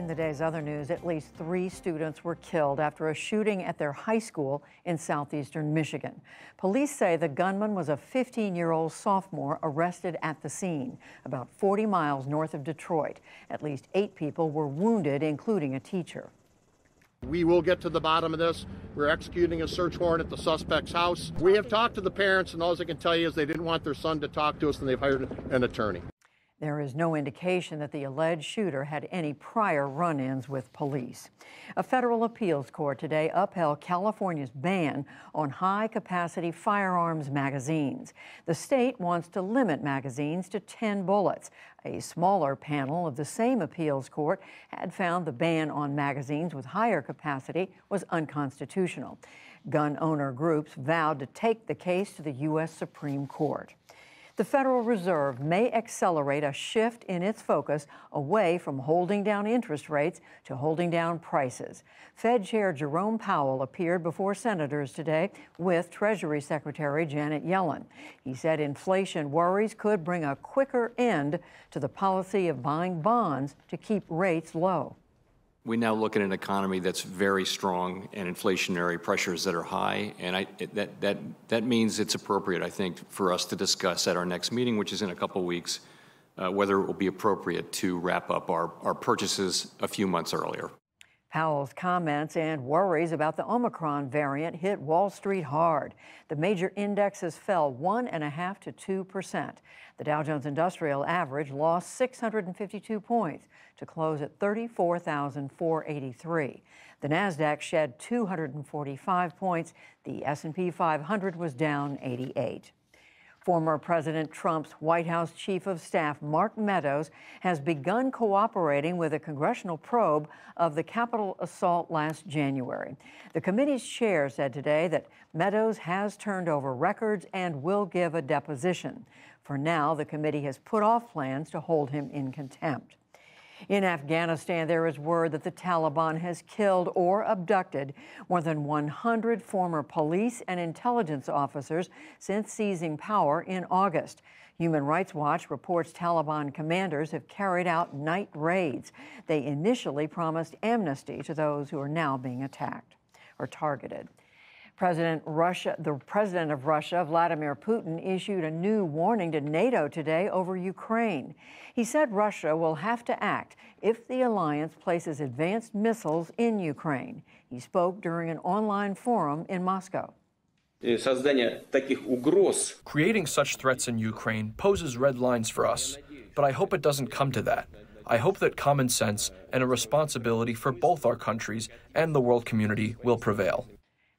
In the day's other news, at least 3 students were killed after a shooting at their high school in southeastern Michigan. Police say the gunman was a 15-year-old sophomore arrested at the scene, about 40 miles north of Detroit. At least 8 people were wounded, including a teacher. We will get to the bottom of this. We're executing a search warrant at the suspect's house. We have talked to the parents, and all I can tell you is they didn't want their son to talk to us, and they've hired an attorney. There is no indication that the alleged shooter had any prior run-ins with police. A federal appeals court today upheld California's ban on high-capacity firearms magazines. The state wants to limit magazines to 10 bullets. A smaller panel of the same appeals court had found the ban on magazines with higher capacity was unconstitutional. Gun owner groups vowed to take the case to the U.S. Supreme Court. The Federal Reserve may accelerate a shift in its focus away from holding down interest rates to holding down prices. Fed Chair Jerome Powell appeared before senators today with Treasury Secretary Janet Yellen. He said inflation worries could bring a quicker end to the policy of buying bonds to keep rates low. We now look at an economy that's very strong and inflationary pressures that are high, and that means it's appropriate, I think, for us to discuss at our next meeting, which is in a couple weeks, whether it will be appropriate to wrap up our purchases a few months earlier. Powell's comments and worries about the Omicron variant hit Wall Street hard. The major indexes fell 1.5% to 2%. The Dow Jones Industrial Average lost 652 points to close at 34,483. The Nasdaq shed 245 points. The S&P 500 was down 88. Former President Trump's White House Chief of Staff, Mark Meadows, has begun cooperating with a congressional probe of the Capitol assault last January. The committee's chair said today that Meadows has turned over records and will give a deposition. For now, the committee has put off plans to hold him in contempt. In Afghanistan, there is word that the Taliban has killed or abducted more than 100 former police and intelligence officers since seizing power in August. Human Rights Watch reports Taliban commanders have carried out night raids. They initially promised amnesty to those who are now being attacked or targeted. The president of Russia, Vladimir Putin, issued a new warning to NATO today over Ukraine. He said Russia will have to act if the alliance places advanced missiles in Ukraine. He spoke during an online forum in Moscow. Creating such threats in Ukraine poses red lines for us, but I hope it doesn't come to that. I hope that common sense and a responsibility for both our countries and the world community will prevail.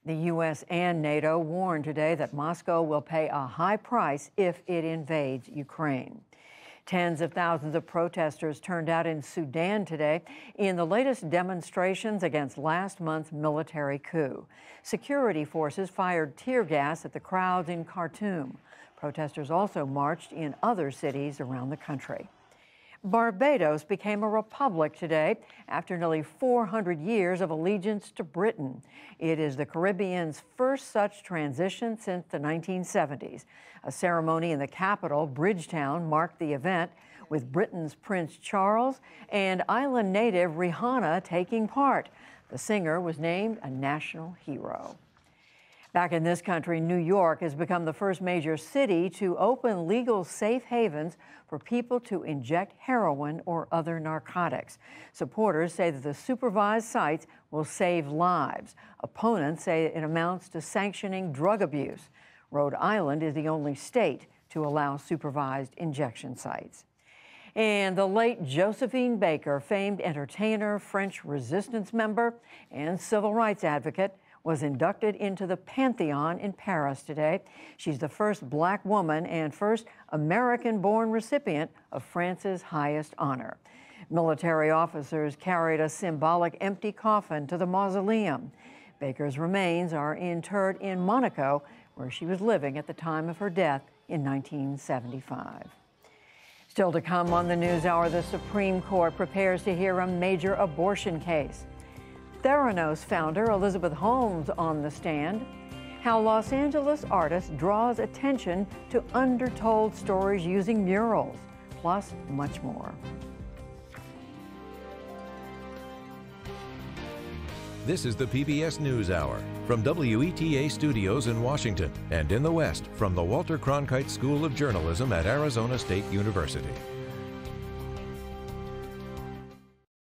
The U.S. and NATO warned today that Moscow will pay a high price if it invades Ukraine. Tens of thousands of protesters turned out in Sudan today in the latest demonstrations against last month's military coup. Security forces fired tear gas at the crowds in Khartoum. Protesters also marched in other cities around the country. Barbados became a republic today after nearly 400 years of allegiance to Britain. It is the Caribbean's first such transition since the 1970s. A ceremony in the capital, Bridgetown, marked the event, with Britain's Prince Charles and island native Rihanna taking part. The singer was named a national hero. Back in this country, New York has become the first major city to open legal safe havens for people to inject heroin or other narcotics. Supporters say that the supervised sites will save lives. Opponents say it amounts to sanctioning drug abuse. Rhode Island is the only state to allow supervised injection sites. And the late Josephine Baker, famed entertainer, French resistance member, and civil rights advocate, was inducted into the Pantheon in Paris today. She's the first Black woman and first American-born recipient of France's highest honor. Military officers carried a symbolic empty coffin to the mausoleum. Baker's remains are interred in Monaco, where she was living at the time of her death in 1975. Still to come on the NewsHour, the Supreme Court prepares to hear a major abortion case. Theranos founder Elizabeth Holmes on the stand. How Los Angeles artist draws attention to undertold stories using murals, plus much more. This is the PBS NewsHour from WETA Studios in Washington and in the West from the Walter Cronkite School of Journalism at Arizona State University.